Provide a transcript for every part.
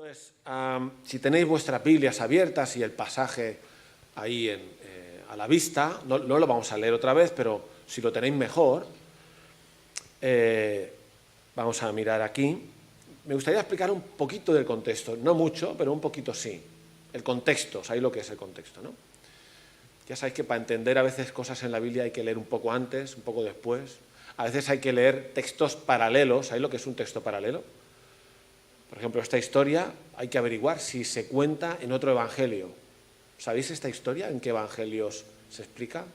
Entonces, si tenéis vuestras Biblias abiertas y el pasaje ahí a la vista, no lo vamos a leer otra vez, pero si lo tenéis mejor, vamos a mirar aquí. Me gustaría explicar un poquito del contexto, no mucho, pero un poquito sí. El contexto, ¿sabéis lo que es el contexto, no? Ya sabéis que para entender a veces cosas en la Biblia hay que leer un poco antes, un poco después. A veces hay que leer textos paralelos. ¿Sabéis lo que es un texto paralelo? Por ejemplo, esta historia hay que averiguar si se cuenta en otro evangelio. ¿Sabéis esta historia? ¿En qué evangelios se explica?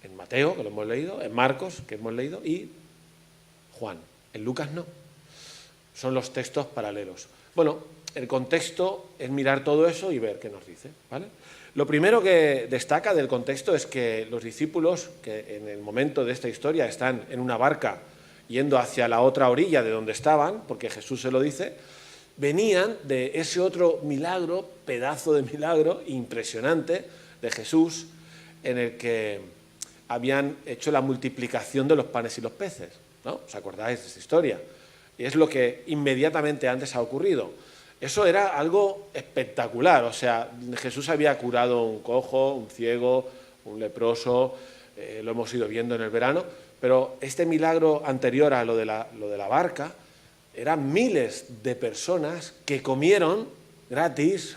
En Mateo, que lo hemos leído, en Marcos, que hemos leído, y Juan. En Lucas no. Son los textos paralelos. Bueno, el contexto es mirar todo eso y ver qué nos dice, ¿vale? Lo primero que destaca del contexto es que los discípulos, que en el momento de esta historia están en una barca yendo hacia la otra orilla de donde estaban, porque Jesús se lo dice, venían de ese otro milagro, pedazo de milagro impresionante de Jesús, en el que habían hecho la multiplicación de los panes y los peces, ¿no? ¿Os acordáis de esa historia? Y es lo que inmediatamente antes ha ocurrido. Eso era algo espectacular, o sea, Jesús había curado un cojo, un ciego, un leproso, lo hemos ido viendo en el verano, pero este milagro anterior a lo de la barca, eran miles de personas que comieron gratis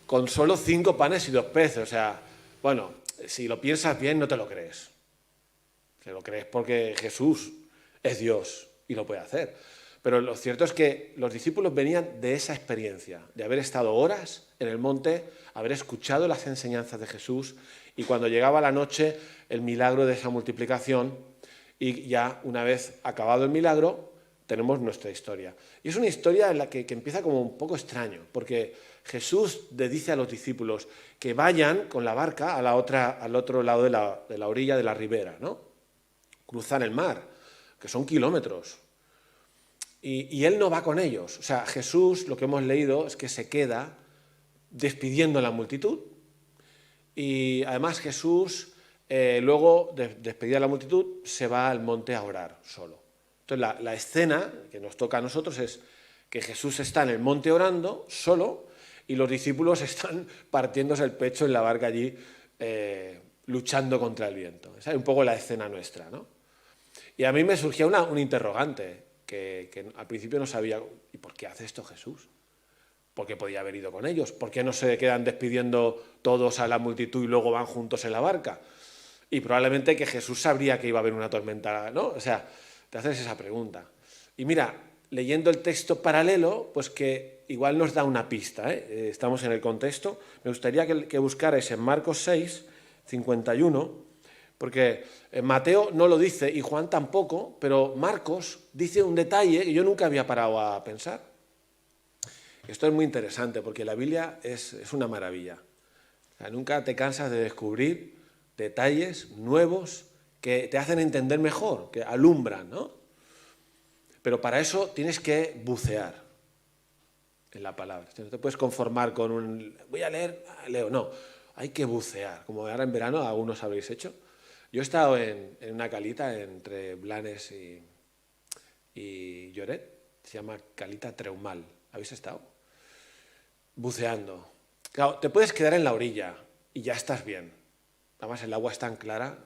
con solo 5 panes y 2 peces. O sea, bueno, si lo piensas bien no te lo crees. Te lo crees porque Jesús es Dios y lo puede hacer. Pero lo cierto es que los discípulos venían de esa experiencia, de haber estado horas en el monte, haber escuchado las enseñanzas de Jesús y cuando llegaba la noche el milagro de esa multiplicación y ya una vez acabado el milagro tenemos nuestra historia. Y es una historia en la que empieza como un poco extraño, porque Jesús le dice a los discípulos que vayan con la barca al otro lado de la orilla de la ribera, ¿no? Cruzan el mar, que son kilómetros. Y él no va con ellos. O sea, Jesús, lo que hemos leído, es que se queda despidiendo a la multitud. Y además Jesús, luego de despedir a la multitud, se va al monte a orar solo. Entonces la escena que nos toca a nosotros es que Jesús está en el monte orando solo y los discípulos están partiéndose el pecho en la barca allí luchando contra el viento. Esa es un poco la escena nuestra, ¿no? Y a mí me surgía un interrogante que al principio no sabía. ¿Y por qué hace esto Jesús? ¿Por qué podía haber ido con ellos? ¿Por qué no se quedan despidiendo todos a la multitud y luego van juntos en la barca? Y probablemente que Jesús sabría que iba a haber una tormenta, ¿no? O sea, te haces esa pregunta. Y mira, leyendo el texto paralelo, pues que igual nos da una pista, ¿eh? Estamos en el contexto. Me gustaría que buscarais en Marcos 6, 51, porque Mateo no lo dice y Juan tampoco, pero Marcos dice un detalle que yo nunca había parado a pensar. Esto es muy interesante porque la Biblia es una maravilla. O sea, nunca te cansas de descubrir detalles nuevos que te hacen entender mejor, que alumbran, ¿no? Pero para eso tienes que bucear en la palabra. No te puedes conformar con voy a leer, leo. No, hay que bucear, como ahora en verano algunos habréis hecho. Yo he estado en una calita entre Blanes y Lloret, se llama Calita Treumal. ¿Habéis estado? Buceando. Claro, te puedes quedar en la orilla y ya estás bien. Además el agua es tan clara,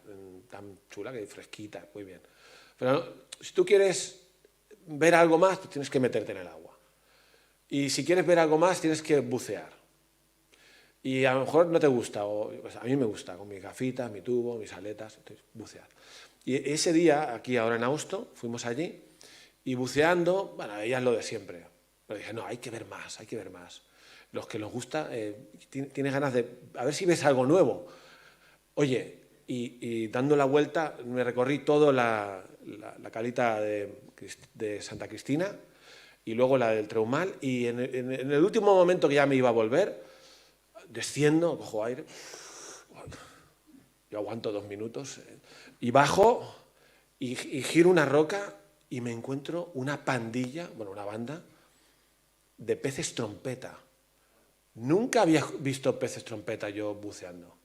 tan chula, que fresquita, muy bien. Pero si tú quieres ver algo más, pues tienes que meterte en el agua. Y si quieres ver algo más, tienes que bucear. Y a lo mejor no te gusta, pues a mí me gusta, con mis gafitas, mi tubo, mis aletas, entonces bucear. Y ese día, aquí ahora en agosto, fuimos allí y buceando, bueno, veías lo de siempre. Pero dije, no, hay que ver más, hay que ver más. Los que nos gusta, tienes ganas de, a ver si ves algo nuevo. Oye, y dando la vuelta, me recorrí toda la calita de Santa Cristina y luego la del Treumal, y en el último momento que ya me iba a volver, desciendo, cojo aire, yo aguanto 2 minutos, y bajo y giro una roca y me encuentro una pandilla, bueno, una banda de peces trompeta. Nunca había visto peces trompeta yo buceando.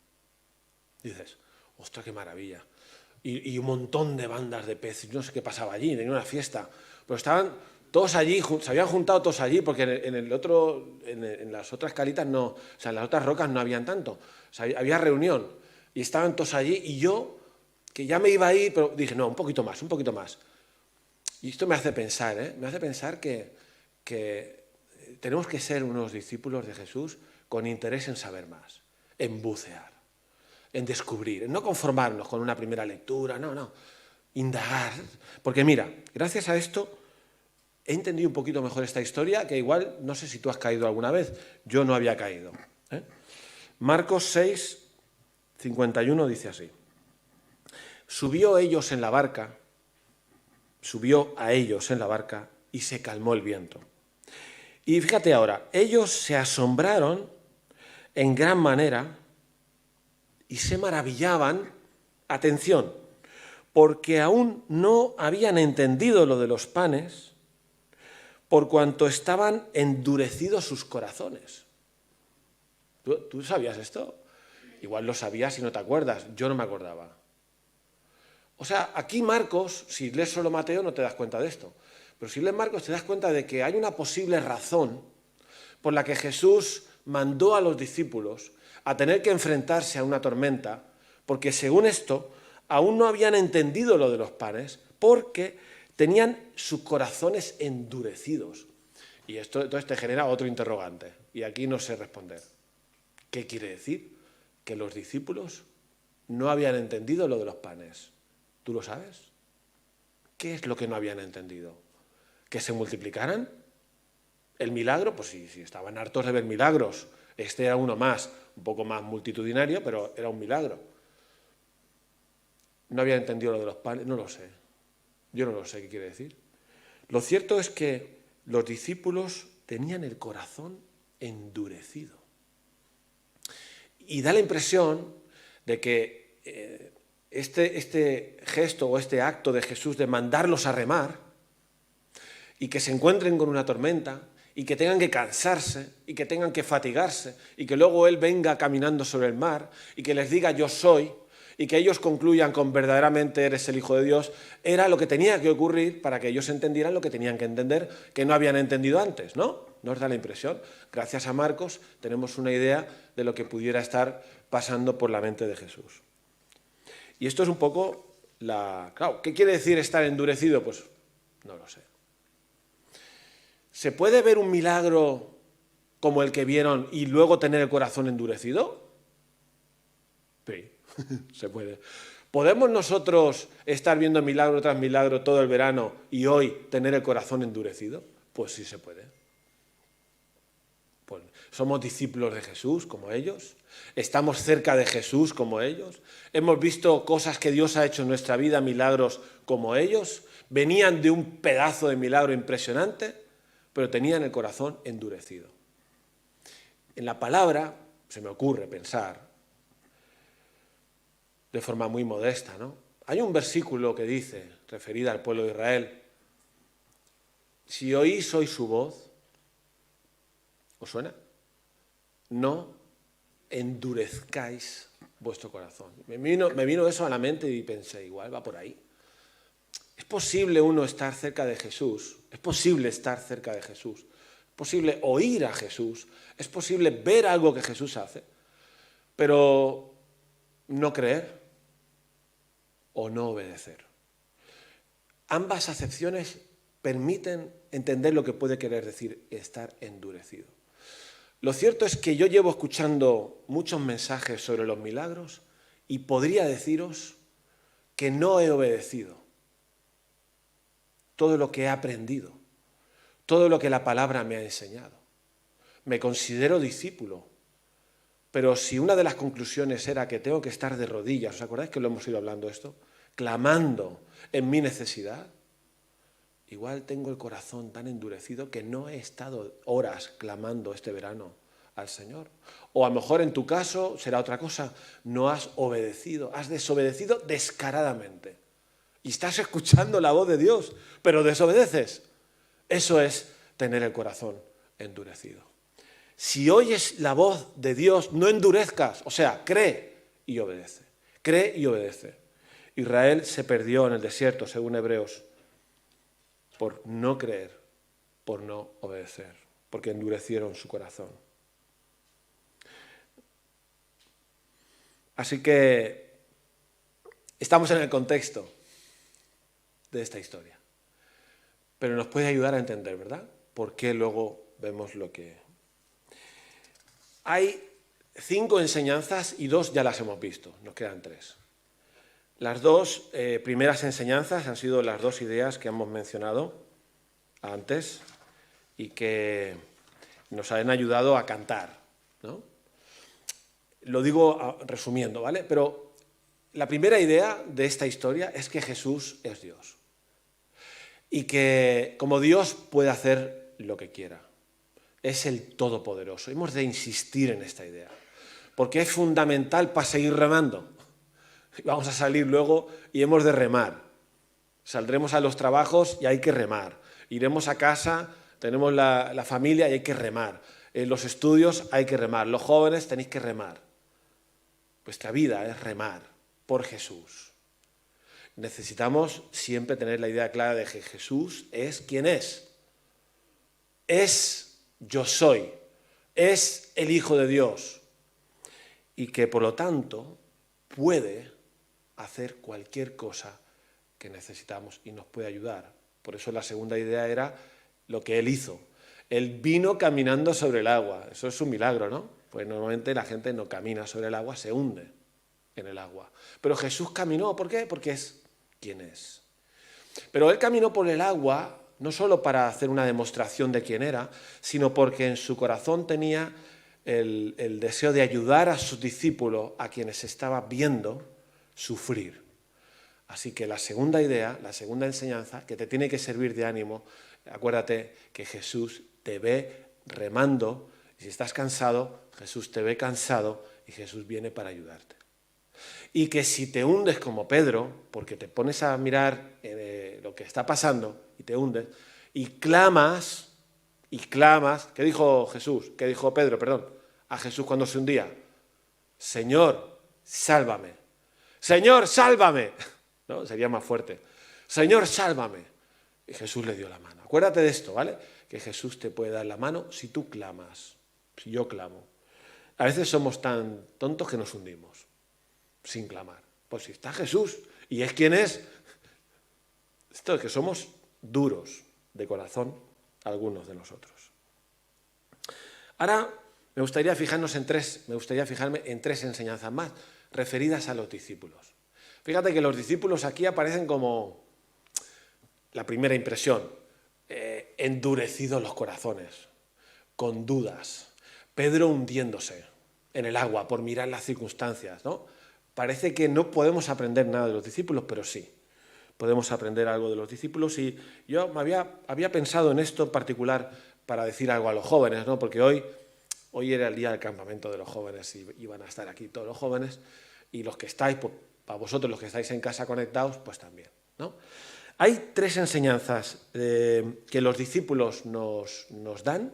Dices, ostras, qué maravilla. Y un montón de bandas de peces, no sé qué pasaba allí, tenía una fiesta, pero estaban todos allí, se habían juntado todos allí, porque en las otras calitas no, o sea, en las otras rocas no habían tanto. O sea, había reunión y estaban todos allí y yo, que ya me iba a ir, pero dije, no, un poquito más, un poquito más. Y esto me hace pensar, me hace pensar que tenemos que ser unos discípulos de Jesús con interés en saber más, en bucear, en descubrir, en no conformarnos con una primera lectura, no, indagar. Porque mira, gracias a esto he entendido un poquito mejor esta historia, que igual, no sé si tú has caído alguna vez, yo no había caído. Marcos 6, 51 dice así: subió a ellos en la barca y se calmó el viento. Y fíjate ahora, ellos se asombraron en gran manera y se maravillaban, atención, porque aún no habían entendido lo de los panes, por cuanto estaban endurecidos sus corazones. ¿Tú sabías esto? Igual lo sabías y no te acuerdas, yo no me acordaba. O sea, aquí Marcos, si lees solo Mateo no te das cuenta de esto, pero si lees Marcos te das cuenta de que hay una posible razón por la que Jesús mandó a los discípulos a tener que enfrentarse a una tormenta, porque según esto aún no habían entendido lo de los panes, porque tenían sus corazones endurecidos. Y esto entonces te genera otro interrogante, y aquí no sé responder. ¿Qué quiere decir? Que los discípulos no habían entendido lo de los panes. ¿Tú lo sabes? ¿Qué es lo que no habían entendido? ¿Que se multiplicaran? ¿El milagro? Pues sí, estaban hartos de ver milagros. Este era uno más, un poco más multitudinario, pero era un milagro. ¿No habían entendido lo de los panes? No lo sé. Yo no lo sé qué quiere decir. Lo cierto es que los discípulos tenían el corazón endurecido. Y da la impresión de que este gesto o este acto de Jesús de mandarlos a remar y que se encuentren con una tormenta y que tengan que cansarse y que tengan que fatigarse y que luego Él venga caminando sobre el mar y que les diga yo soy y que ellos concluyan con verdaderamente eres el Hijo de Dios, era lo que tenía que ocurrir para que ellos entendieran lo que tenían que entender, que no habían entendido antes, ¿no? ¿No os da la impresión? Gracias a Marcos tenemos una idea de lo que pudiera estar pasando por la mente de Jesús. Y esto es un poco Claro, ¿qué quiere decir estar endurecido? Pues no lo sé. ¿Se puede ver un milagro como el que vieron y luego tener el corazón endurecido? Sí, se puede. ¿Podemos nosotros estar viendo milagro tras milagro todo el verano y hoy tener el corazón endurecido? Pues sí se puede. Pues, ¿somos discípulos de Jesús como ellos? ¿Estamos cerca de Jesús como ellos? ¿Hemos visto cosas que Dios ha hecho en nuestra vida, milagros como ellos? ¿Venían de un pedazo de milagro impresionante, pero tenían el corazón endurecido? En la palabra se me ocurre pensar, de forma muy modesta, ¿no? Hay un versículo que dice, referido al pueblo de Israel: si oís hoy su voz, ¿os suena? No endurezcáis vuestro corazón. Me vino eso a la mente y pensé, igual va por ahí. ¿Es posible uno estar cerca de Jesús? ¿Es posible estar cerca de Jesús? ¿Es posible oír a Jesús? ¿Es posible ver algo que Jesús hace, pero no creer o no obedecer? Ambas acepciones permiten entender lo que puede querer decir estar endurecido. Lo cierto es que yo llevo escuchando muchos mensajes sobre los milagros y podría deciros que no he obedecido todo lo que he aprendido, todo lo que la palabra me ha enseñado. Me considero discípulo, pero si una de las conclusiones era que tengo que estar de rodillas, ¿os acordáis que lo hemos ido hablando esto? Clamando en mi necesidad, igual tengo el corazón tan endurecido que no he estado horas clamando este verano al Señor. O a lo mejor en tu caso será otra cosa, no has obedecido, has desobedecido descaradamente. Y estás escuchando la voz de Dios, pero desobedeces. Eso es tener el corazón endurecido. Si oyes la voz de Dios, no endurezcas, o sea, cree y obedece. Cree y obedece. Israel se perdió en el desierto, según Hebreos, por no creer por no obedecer, porque endurecieron su corazón. Así que estamos en el contexto de esta historia, pero nos puede ayudar a entender, ¿verdad? Por qué luego vemos lo que... Hay 5 enseñanzas y 2 ya las hemos visto, nos quedan 3. Las 2 primeras enseñanzas han sido las 2 ideas que hemos mencionado antes y que nos han ayudado a cantar, ¿no? Lo digo resumiendo, ¿vale? Pero la primera idea de esta historia es que Jesús es Dios y que como Dios puede hacer lo que quiera. Es el Todopoderoso. Hemos de insistir en esta idea, porque es fundamental para seguir remando. Vamos a salir luego y hemos de remar. Saldremos a los trabajos y hay que remar. Iremos a casa, tenemos la familia y hay que remar. En los estudios hay que remar. Los jóvenes tenéis que remar. Vuestra vida es remar por Jesús. Necesitamos siempre tener la idea clara de que Jesús es quien es. Es yo soy. Es el Hijo de Dios. Y que por lo tanto puede hacer cualquier cosa que necesitamos y nos puede ayudar. Por eso la segunda idea era lo que Él hizo. Él vino caminando sobre el agua. Eso es un milagro, ¿no? Pues normalmente la gente no camina sobre el agua, se hunde en el agua. Pero Jesús caminó, ¿por qué? Porque es quien es. Pero Él caminó por el agua no solo para hacer una demostración de quién era, sino porque en su corazón tenía el deseo de ayudar a sus discípulos, a quienes estaba viendo sufrir. Así que la segunda idea, la segunda enseñanza, que te tiene que servir de ánimo, acuérdate que Jesús te ve remando, y si estás cansado, Jesús te ve cansado y Jesús viene para ayudarte. Y que si te hundes como Pedro, porque te pones a mirar lo que está pasando y te hundes, y clamas, ¿qué dijo Jesús? ¿Qué dijo Pedro, perdón? A Jesús cuando se hundía. Señor, sálvame. Señor, sálvame. ¿No? Sería más fuerte. Señor, sálvame. Y Jesús le dio la mano. Acuérdate de esto, ¿vale? Que Jesús te puede dar la mano si tú clamas, si yo clamo. A veces somos tan tontos que nos hundimos sin clamar. Pues si está Jesús y es quien es, esto es que somos duros de corazón, algunos de nosotros. Ahora me gustaría fijarme en 3 enseñanzas más referidas a los discípulos. Fíjate que los discípulos aquí aparecen como la primera impresión, endurecidos los corazones, con dudas. Pedro hundiéndose en el agua por mirar las circunstancias, ¿no? Parece que no podemos aprender nada de los discípulos, pero sí, podemos aprender algo de los discípulos. Y yo había pensado en esto en particular para decir algo a los jóvenes, ¿no? Porque hoy era el día del campamento de los jóvenes y iban a estar aquí todos los jóvenes, y los que estáis, pues, para vosotros los que estáis en casa conectados, pues también, ¿no? Hay 3 enseñanzas que los discípulos nos dan,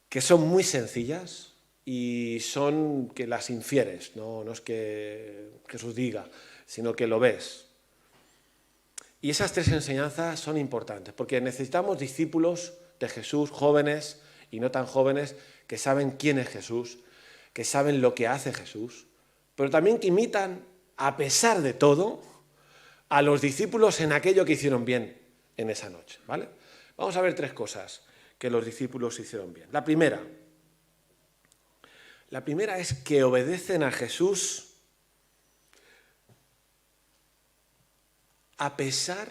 que son muy sencillas y son que las infieres, no es que Jesús diga, sino que lo ves. Y esas 3 enseñanzas son importantes, porque necesitamos discípulos de Jesús, jóvenes y no tan jóvenes, que saben quién es Jesús, que saben lo que hace Jesús, pero también que imitan, a pesar de todo, a los discípulos en aquello que hicieron bien en esa noche, ¿vale? Vamos a ver 3 cosas que los discípulos hicieron bien. La primera es que obedecen a Jesús a pesar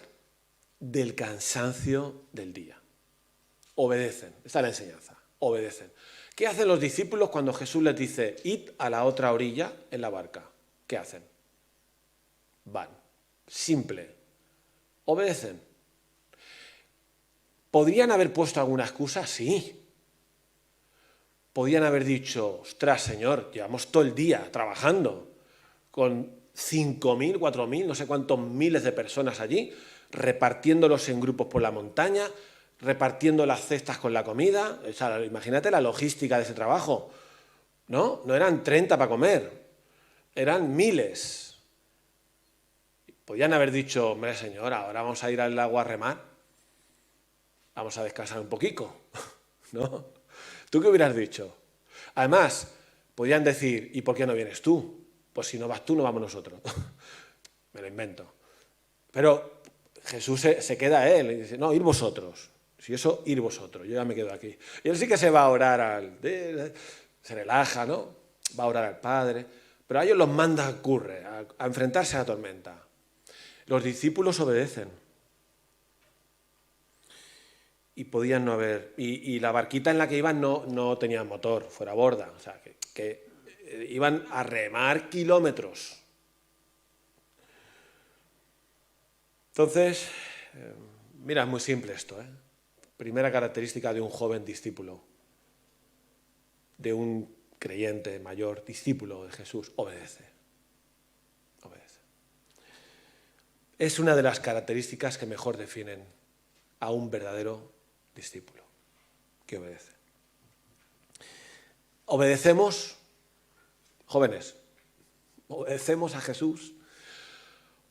del cansancio del día. Obedecen, esta es la enseñanza, obedecen. ¿Qué hacen los discípulos cuando Jesús les dice, id a la otra orilla en la barca? ¿Qué hacen? Van. Simple. Obedecen. ¿Podrían haber puesto alguna excusa? Sí. Podrían haber dicho, ostras, Señor, llevamos todo el día trabajando con 5.000, 4.000, no sé cuántos miles de personas allí, repartiéndolos en grupos por la montaña, repartiendo las cestas con la comida. O sea, imagínate la logística de ese trabajo. No eran 30 para comer, eran miles. Podían haber dicho, hombre, Señor, ahora vamos a ir al agua a remar. vamos a descansar un poquito, ¿no? ¿Tú qué hubieras dicho? Además, podían decir, ¿y por qué no vienes tú? Pues si no vas tú, no vamos nosotros. Me lo invento. Pero Jesús se queda él y dice, no, ir vosotros. Si eso, ir vosotros, yo ya me quedo aquí. Y él sí que se va a orar, se relaja, ¿no? Va a orar al Padre, pero a ellos los manda a enfrentarse a la tormenta. Los discípulos obedecen. Y podían no haber. Y la barquita en la que iban no tenía motor, fuera borda. O sea, que iban a remar kilómetros. Entonces, mira, es muy simple esto, ¿eh? Primera característica de un joven discípulo, de un creyente mayor, discípulo de Jesús, obedece. Obedece. Es una de las características que mejor definen a un verdadero discípulo, que obedece. Obedecemos, jóvenes, obedecemos a Jesús,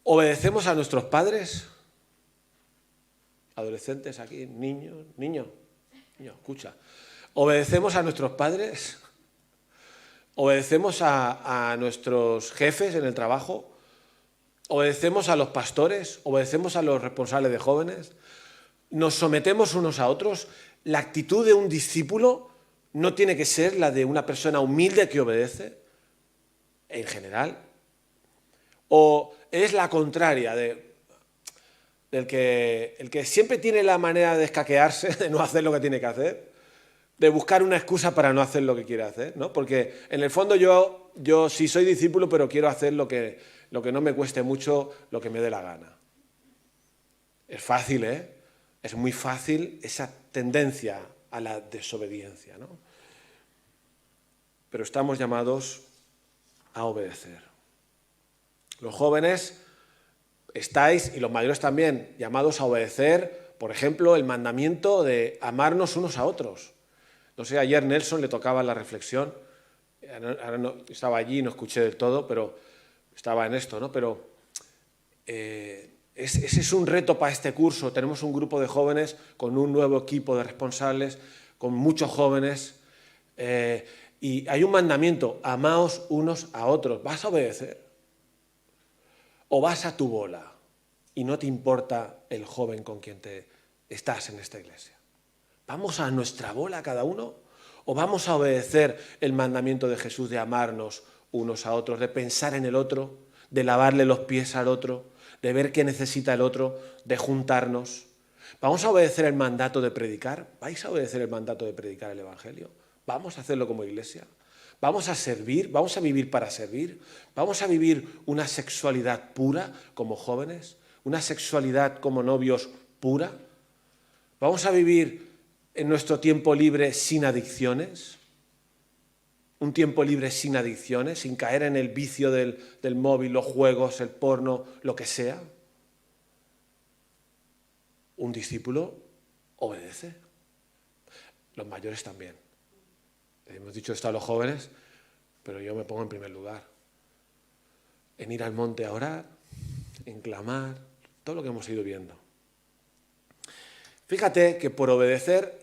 obedecemos a nuestros padres, adolescentes aquí, niños, escucha. Obedecemos a nuestros padres, obedecemos a nuestros jefes en el trabajo, obedecemos a los pastores, obedecemos a los responsables de jóvenes, nos sometemos unos a otros. La actitud de un discípulo no tiene que ser la de una persona humilde que obedece, en general, o es la contraria el que siempre tiene la manera de escaquearse, de no hacer lo que tiene que hacer, de buscar una excusa para no hacer lo que quiere hacer, ¿no? Porque en el fondo yo sí soy discípulo, pero quiero hacer lo que no me cueste mucho, lo que me dé la gana. Es fácil, ¿eh? Es muy fácil esa tendencia a la desobediencia, ¿no? Pero estamos llamados a obedecer. Los jóvenes estáis, y los mayores también, llamados a obedecer, por ejemplo, el mandamiento de amarnos unos a otros. No sé, ayer Nelson le tocaba la reflexión, ahora no, estaba allí, no escuché del todo, pero estaba en esto, ¿no? Pero ese es un reto para este curso. Tenemos un grupo de jóvenes con un nuevo equipo de responsables, con muchos jóvenes, y hay un mandamiento, amaos unos a otros. ¿Vas a obedecer? ¿O vas a tu bola y no te importa el joven con quien te estás en esta iglesia? ¿Vamos a nuestra bola cada uno? ¿O vamos a obedecer el mandamiento de Jesús de amarnos unos a otros, de pensar en el otro, de lavarle los pies al otro, de ver qué necesita el otro, de juntarnos? ¿Vamos a obedecer el mandato de predicar? ¿Vais a obedecer el mandato de predicar el Evangelio? ¿Vamos a hacerlo como iglesia? ¿Vamos a servir? ¿Vamos a vivir para servir? ¿Vamos a vivir una sexualidad pura como jóvenes? ¿Una sexualidad como novios pura? ¿Vamos a vivir en nuestro tiempo libre sin adicciones? ¿Un tiempo libre sin adicciones, sin caer en el vicio del móvil, los juegos, el porno, lo que sea? Un discípulo obedece. Los mayores también. Hemos dicho esto a los jóvenes, pero yo me pongo en primer lugar. En ir al monte a orar, en clamar, todo lo que hemos ido viendo. Fíjate que por obedecer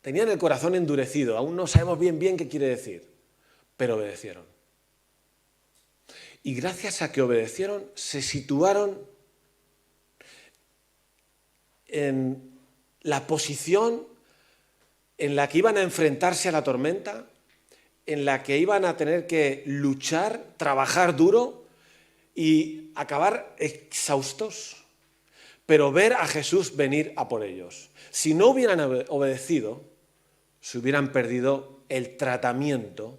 tenían el corazón endurecido, aún no sabemos bien qué quiere decir, pero obedecieron. Y gracias a que obedecieron, se situaron en la posición en la que iban a enfrentarse a la tormenta, en la que iban a tener que luchar, trabajar duro y acabar exhaustos, pero ver a Jesús venir a por ellos. Si no hubieran obedecido, se hubieran perdido el tratamiento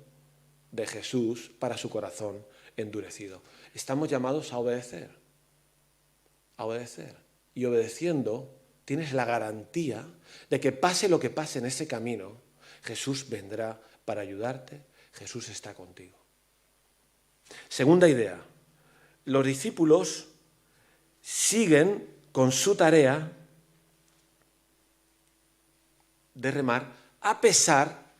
de Jesús para su corazón endurecido. Estamos llamados a obedecer. A obedecer. Y obedeciendo tienes la garantía de que pase lo que pase en ese camino, Jesús vendrá para ayudarte, Jesús está contigo. Segunda idea, los discípulos siguen con su tarea de remar a pesar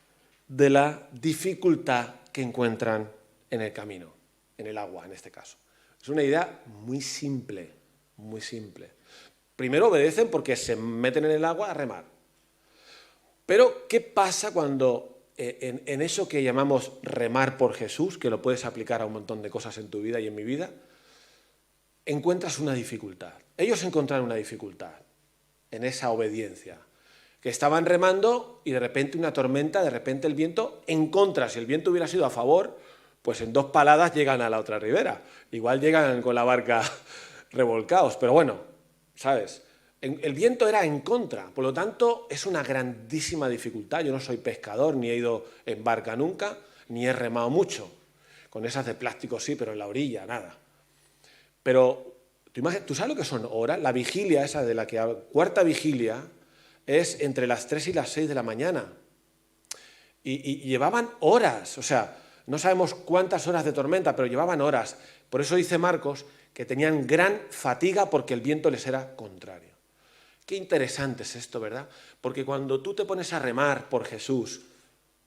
de la dificultad que encuentran en el camino, en el agua en este caso. Es una idea muy simple, muy simple. Primero obedecen porque se meten en el agua a remar. Pero, ¿qué pasa cuando en eso que llamamos remar por Jesús, que lo puedes aplicar a un montón de cosas en tu vida y en mi vida, encuentras una dificultad? Ellos encontraron una dificultad en esa obediencia, que estaban remando y de repente una tormenta, de repente el viento en contra. Si el viento hubiera sido a favor, pues en 2 paladas llegan a la otra ribera. Igual llegan con la barca revolcados, pero bueno, ¿sabes? El viento era en contra, por lo tanto es una grandísima dificultad. Yo no soy pescador, ni he ido en barca nunca, ni he remado mucho. Con esas de plástico sí, pero en la orilla nada. Pero ¿tú sabes lo que son horas? La vigilia esa de la que hablo, cuarta vigilia, es entre las 3 y las 6 de la mañana. Y llevaban horas, o sea, no sabemos cuántas horas de tormenta, pero llevaban horas. Por eso dice Marcos que tenían gran fatiga porque el viento les era contrario. Qué interesante es esto, ¿verdad? Porque cuando tú te pones a remar por Jesús,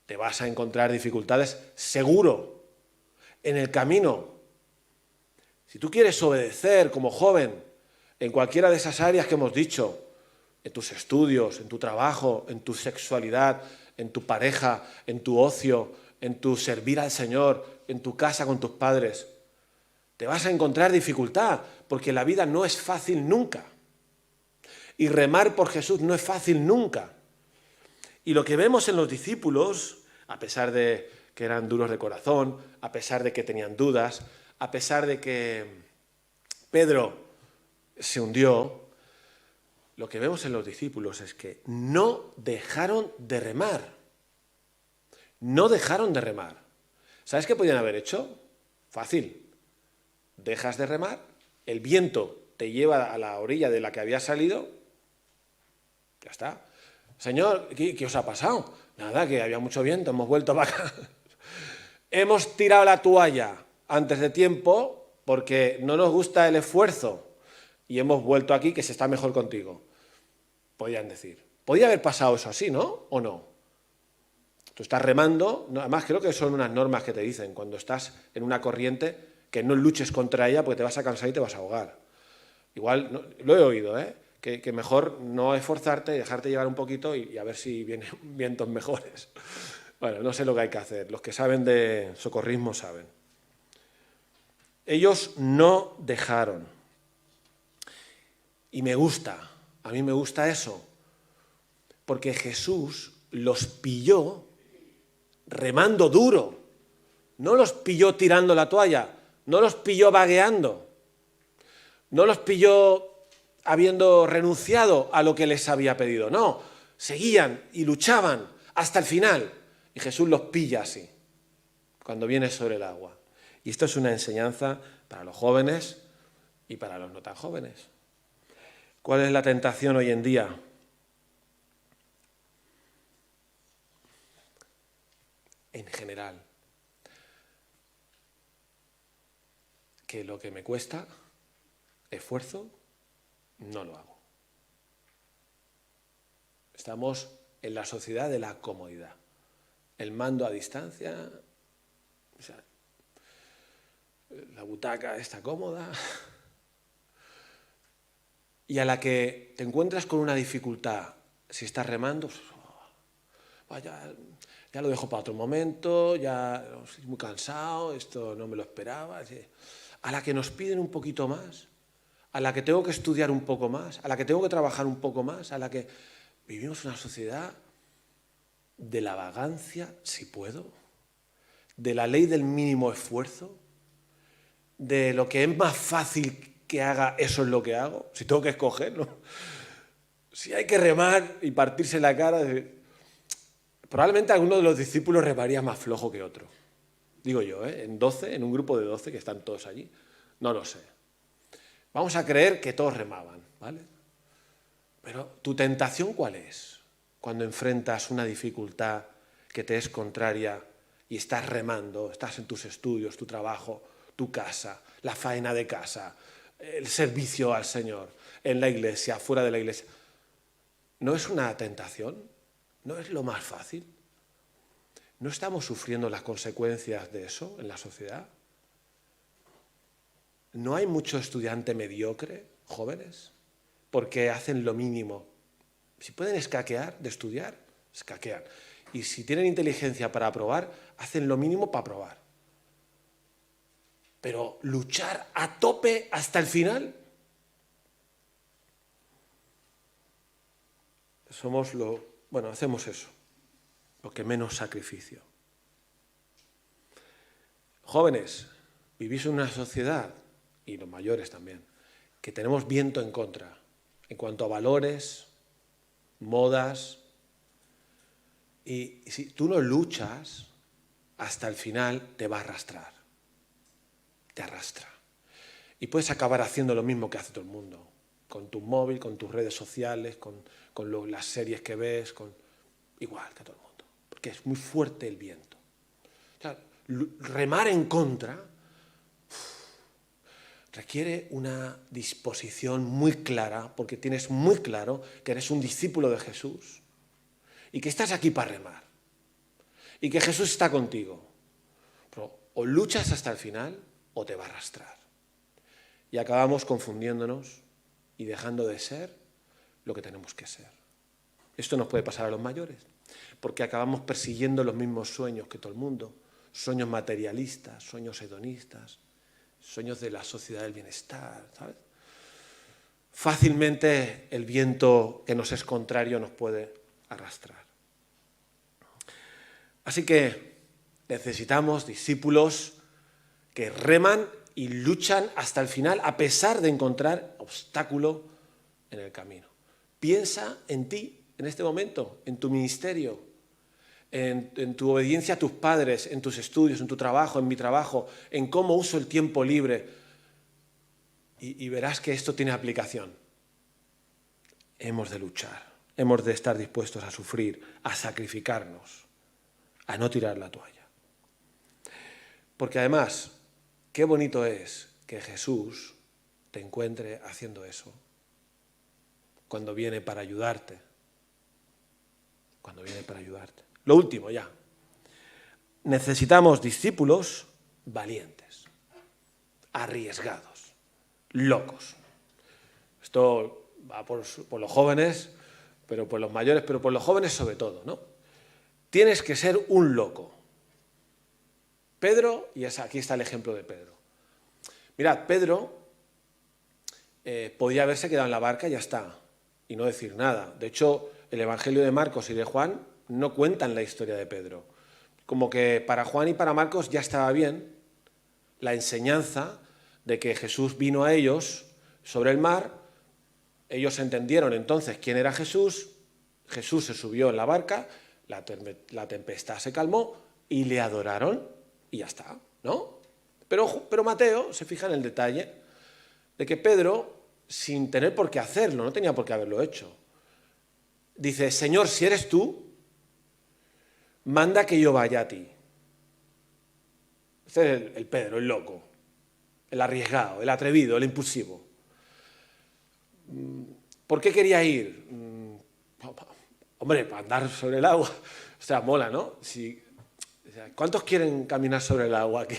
te vas a encontrar dificultades seguro en el camino. Si tú quieres obedecer como joven en cualquiera de esas áreas que hemos dicho, en tus estudios, en tu trabajo, en tu sexualidad, en tu pareja, en tu ocio, en tu servir al Señor, en tu casa con tus padres, te vas a encontrar dificultad, porque la vida no es fácil nunca. Y remar por Jesús no es fácil nunca. Y lo que vemos en los discípulos, a pesar de que eran duros de corazón, a pesar de que tenían dudas, a pesar de que Pedro se hundió, lo que vemos en los discípulos es que no dejaron de remar. No dejaron de remar. ¿Sabes qué podían haber hecho? Fácil. Dejas de remar, el viento te lleva a la orilla de la que había salido, ya está. Señor, ¿qué os ha pasado? Nada, que había mucho viento, hemos vuelto para acá. Hemos tirado la toalla antes de tiempo porque no nos gusta el esfuerzo y hemos vuelto aquí que se está mejor contigo. Podían decir. Podía haber pasado eso así, ¿no? ¿O no? Tú estás remando, además creo que son unas normas que te dicen cuando estás en una corriente que no luches contra ella porque te vas a cansar y te vas a ahogar. Igual, no, lo he oído, que mejor no esforzarte, dejarte llevar un poquito y a ver si vienen vientos mejores. Bueno, no sé lo que hay que hacer. Los que saben de socorrismo saben. Ellos no dejaron. Y me gusta, a mí me gusta eso, porque Jesús los pilló remando duro. No los pilló tirando la toalla, no los pilló vagueando, no los pilló habiendo renunciado a lo que les había pedido. No, seguían y luchaban hasta el final. Y Jesús los pilla así, cuando viene sobre el agua. Y esto es una enseñanza para los jóvenes y para los no tan jóvenes. ¿Cuál es la tentación hoy en día? En general, que lo que me cuesta esfuerzo, no lo hago. Estamos en la sociedad de la comodidad. El mando a distancia, o sea, la butaca está cómoda. Y a la que te encuentras con una dificultad, si estás remando, ya lo dejo para otro momento, ya estoy muy cansado, esto no me lo esperaba. A la que nos piden un poquito más, a la que tengo que estudiar un poco más, a la que tengo que trabajar un poco más, a la que vivimos una sociedad de la vagancia, si puedo, de la ley del mínimo esfuerzo, de lo que es más fácil que haga, eso es lo que hago, si tengo que escoger, ¿no? Si hay que remar y partirse la cara, probablemente alguno de los discípulos remaría más flojo que otro. Digo yo, en 12, en un grupo de 12 que están todos allí, no lo sé. Vamos a creer que todos remaban, ¿vale? Pero ¿tu tentación cuál es? Cuando enfrentas una dificultad que te es contraria y estás remando, estás en tus estudios, tu trabajo, tu casa, la faena de casa, el servicio al Señor, en la iglesia, fuera de la iglesia. ¿No es una tentación? ¿No es lo más fácil? ¿No estamos sufriendo las consecuencias de eso en la sociedad? ¿No hay mucho estudiante mediocre, jóvenes? porque hacen lo mínimo. Si pueden escaquear de estudiar, escaquean. Y si tienen inteligencia para aprobar, hacen lo mínimo para aprobar. Pero luchar a tope hasta el final, hacemos eso, lo que menos sacrificio. Jóvenes, vivís en una sociedad, y los mayores también, que tenemos viento en contra, en cuanto a valores, modas, y si tú no luchas, hasta el final te va a arrastrar, te arrastra. Y puedes acabar haciendo lo mismo que hace todo el mundo, con tu móvil, con tus redes sociales, con las series que ves, igual que todo el mundo, porque es muy fuerte el viento. O sea, remar en contra requiere una disposición muy clara, porque tienes muy claro que eres un discípulo de Jesús y que estás aquí para remar y que Jesús está contigo. Pero o luchas hasta el final o te va a arrastrar. Y acabamos confundiéndonos y dejando de ser lo que tenemos que ser. Esto nos puede pasar a los mayores, porque acabamos persiguiendo los mismos sueños que todo el mundo, sueños materialistas, sueños hedonistas, sueños de la sociedad del bienestar, ¿sabes? Fácilmente el viento que nos es contrario nos puede arrastrar. Así que necesitamos discípulos que reman y luchan hasta el final a pesar de encontrar obstáculo en el camino. Piensa en ti en este momento, en tu ministerio, en tu obediencia a tus padres, en tus estudios, en tu trabajo, en mi trabajo, en cómo uso el tiempo libre. Y verás que esto tiene aplicación. Hemos de luchar, hemos de estar dispuestos a sufrir, a sacrificarnos, a no tirar la toalla. Porque además, qué bonito es que Jesús te encuentre haciendo eso cuando viene para ayudarte. Cuando viene para ayudarte. Lo último ya. Necesitamos discípulos valientes, arriesgados, locos. Esto va por los jóvenes, pero por los mayores, pero por los jóvenes sobre todo, ¿no? Tienes que ser un loco. Pedro, y aquí está el ejemplo de Pedro. Mirad, Pedro podía haberse quedado en la barca y ya está, y no decir nada. De hecho, el Evangelio de Marcos y de Juan no cuentan la historia de Pedro. Como que para Juan y para Marcos ya estaba bien la enseñanza de que Jesús vino a ellos sobre el mar, ellos entendieron entonces quién era Jesús, Jesús se subió en la barca, la tempestad se calmó y le adoraron y ya está, ¿no? Pero Mateo se fija en el detalle de que Pedro, sin tener por qué hacerlo, no tenía por qué haberlo hecho, dice: Señor, si eres tú, manda que yo vaya a ti. Este es el Pedro, el loco, el arriesgado, el atrevido, el impulsivo. ¿Por qué quería ir? Hombre, para andar sobre el agua. O sea, mola, ¿no? ¿Cuántos quieren caminar sobre el agua aquí?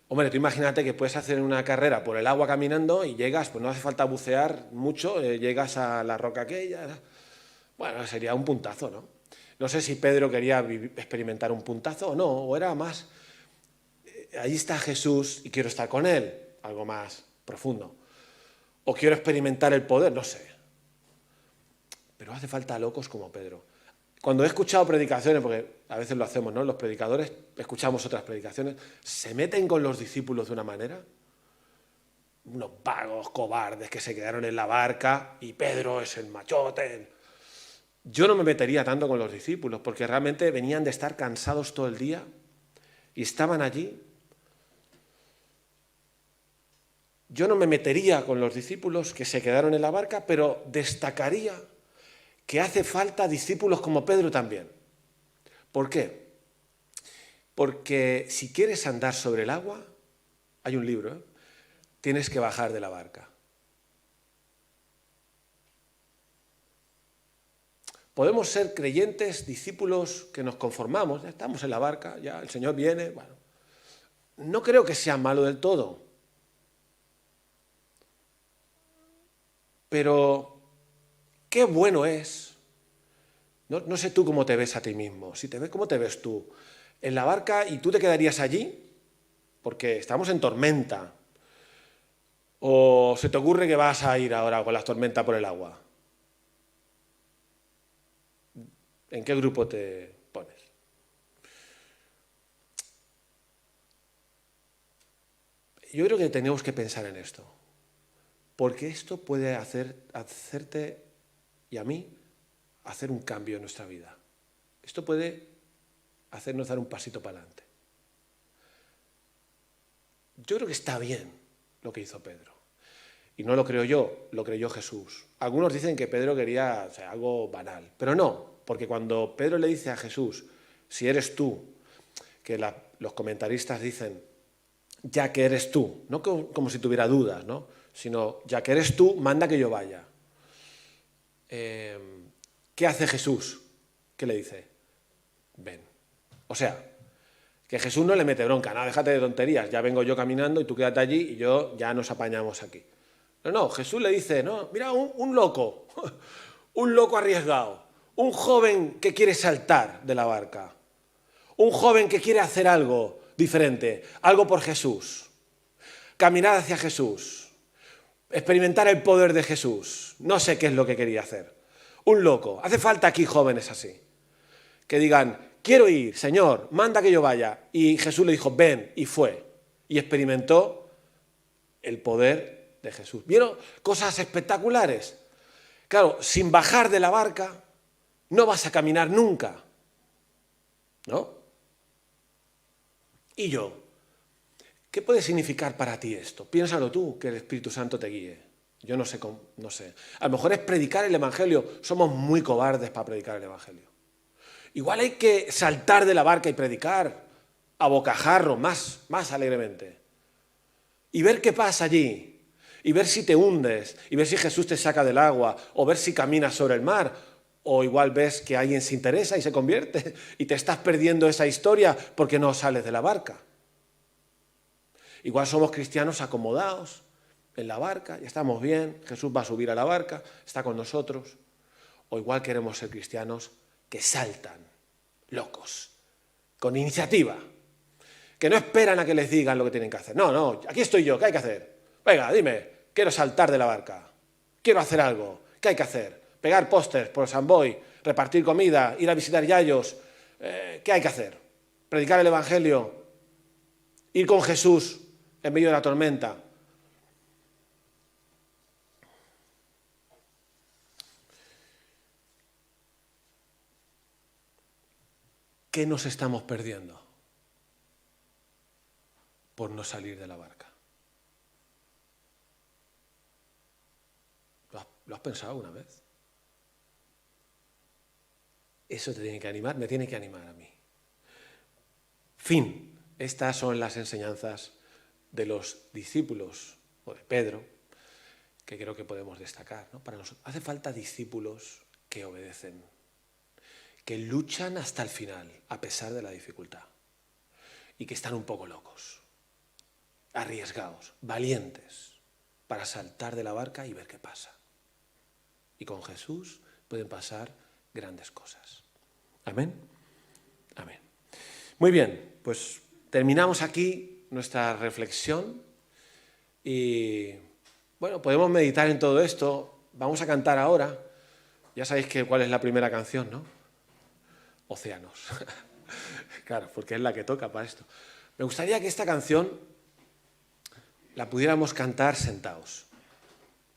Hombre, tú imagínate que puedes hacer una carrera por el agua caminando y llegas, pues no hace falta bucear mucho, llegas a la roca aquella. Bueno, sería un puntazo, ¿no? No sé si Pedro quería experimentar un puntazo o no, o era más, ahí está Jesús y quiero estar con él, algo más profundo. O quiero experimentar el poder, no sé. Pero hace falta locos como Pedro. Cuando he escuchado predicaciones, porque a veces lo hacemos, ¿no? Los predicadores, escuchamos otras predicaciones, se meten con los discípulos de una manera, unos vagos, cobardes que se quedaron en la barca y Pedro es el machote. Yo no me metería tanto con los discípulos, porque realmente venían de estar cansados todo el día y estaban allí. Yo no me metería con los discípulos que se quedaron en la barca, pero destacaría que hace falta discípulos como Pedro también. ¿Por qué? Porque si quieres andar sobre el agua, hay un libro, tienes que bajar de la barca. Podemos ser creyentes, discípulos que nos conformamos, ya estamos en la barca, ya el Señor viene, bueno. No creo que sea malo del todo. Pero qué bueno es. No sé tú cómo te ves a ti mismo. Si te ves, ¿cómo te ves tú? En la barca y tú te quedarías allí porque estamos en tormenta. ¿O se te ocurre que vas a ir ahora con la tormenta por el agua? ¿En qué grupo te pones? Yo creo que tenemos que pensar en esto, porque esto puede hacerte y a mí hacer un cambio en nuestra vida. Esto puede hacernos dar un pasito para adelante. Yo creo que está bien lo que hizo Pedro. Y no lo creo yo, lo creyó Jesús. Algunos dicen que Pedro quería algo banal, pero no, porque cuando Pedro le dice a Jesús, si eres tú, que los comentaristas dicen, ya que eres tú, no como si tuviera dudas, ¿no? Sino, ya que eres tú, manda que yo vaya. ¿Qué hace Jesús? ¿Qué le dice? Ven. O sea, que Jesús no le mete bronca, no, déjate de tonterías, ya vengo yo caminando y tú quédate allí y yo ya nos apañamos aquí. No, Jesús le dice, no, mira, un loco, un loco arriesgado, un joven que quiere saltar de la barca, un joven que quiere hacer algo diferente, algo por Jesús, caminar hacia Jesús, experimentar el poder de Jesús. No sé qué es lo que quería hacer. Un loco. Hace falta aquí jóvenes así, que digan, quiero ir, Señor, manda que yo vaya. Y Jesús le dijo, ven, y fue. Y experimentó el poder de Jesús. ¿Vieron cosas espectaculares? Claro, sin bajar de la barca no vas a caminar nunca, ¿no? Y yo, ¿qué puede significar para ti esto? Piénsalo tú, que el Espíritu Santo te guíe. Yo no sé, no sé. A lo mejor es predicar el Evangelio. Somos muy cobardes para predicar el Evangelio. Igual hay que saltar de la barca y predicar a bocajarro, más alegremente. Y ver qué pasa allí. Y ver si te hundes, y ver si Jesús te saca del agua, o ver si caminas sobre el mar, o igual ves que alguien se interesa y se convierte, y te estás perdiendo esa historia porque no sales de la barca. Igual somos cristianos acomodados en la barca, ya estamos bien, Jesús va a subir a la barca, está con nosotros. O igual queremos ser cristianos que saltan, locos, con iniciativa, que no esperan a que les digan lo que tienen que hacer. No, aquí estoy yo, ¿qué hay que hacer? Venga, dime, quiero saltar de la barca, quiero hacer algo, ¿qué hay que hacer? Pegar pósters por San Boi, repartir comida, ir a visitar yayos, ¿qué hay que hacer? Predicar el Evangelio, ir con Jesús en medio de la tormenta. ¿Qué nos estamos perdiendo por no salir de la barca? ¿Lo has pensado una vez? Eso te tiene que animar, me tiene que animar a mí. Fin, estas son las enseñanzas de los discípulos, o de Pedro, que creo que podemos destacar, ¿no? Para nosotros hace falta discípulos que obedecen, que luchan hasta el final, a pesar de la dificultad, y que están un poco locos, arriesgados, valientes, para saltar de la barca y ver qué pasa. Y con Jesús pueden pasar grandes cosas. Amén. Amén. Muy bien, pues terminamos aquí nuestra reflexión y bueno, podemos meditar en todo esto. Vamos a cantar ahora. Ya sabéis cuál es la primera canción, ¿no? Océanos. Claro, porque es la que toca para esto. Me gustaría que esta canción la pudiéramos cantar sentados,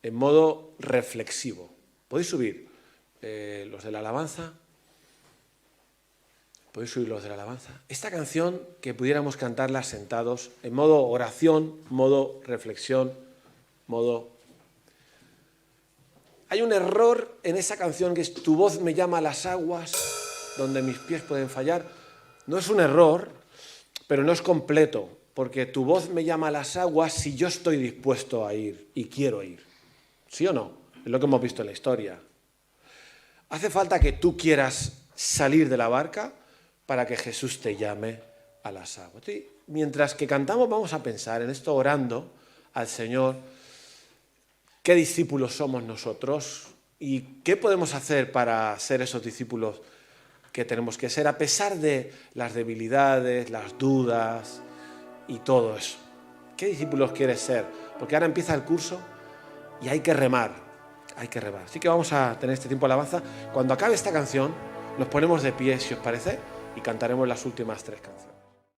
en modo reflexivo. ¿Podéis subir los de la alabanza? ¿Podéis subir los de la alabanza? Esta canción que pudiéramos cantarla sentados, en modo oración, modo reflexión, modo... Hay un error en esa canción que es tu voz me llama a las aguas, donde mis pies pueden fallar. No es un error, pero no es completo, porque tu voz me llama a las aguas si yo estoy dispuesto a ir y quiero ir. ¿Sí o no? Es lo que hemos visto en la historia. Hace falta que tú quieras salir de la barca para que Jesús te llame a las aguas. Y mientras que cantamos vamos a pensar en esto orando al Señor. ¿Qué discípulos somos nosotros? ¿Y qué podemos hacer para ser esos discípulos que tenemos que ser a pesar de las debilidades, las dudas y todo eso? ¿Qué discípulos quieres ser? Porque ahora empieza el curso y hay que remar, hay que remar. Así que vamos a tener este tiempo de alabanza. Cuando acabe esta canción, nos ponemos de pie, si os parece, y cantaremos las últimas 3 canciones.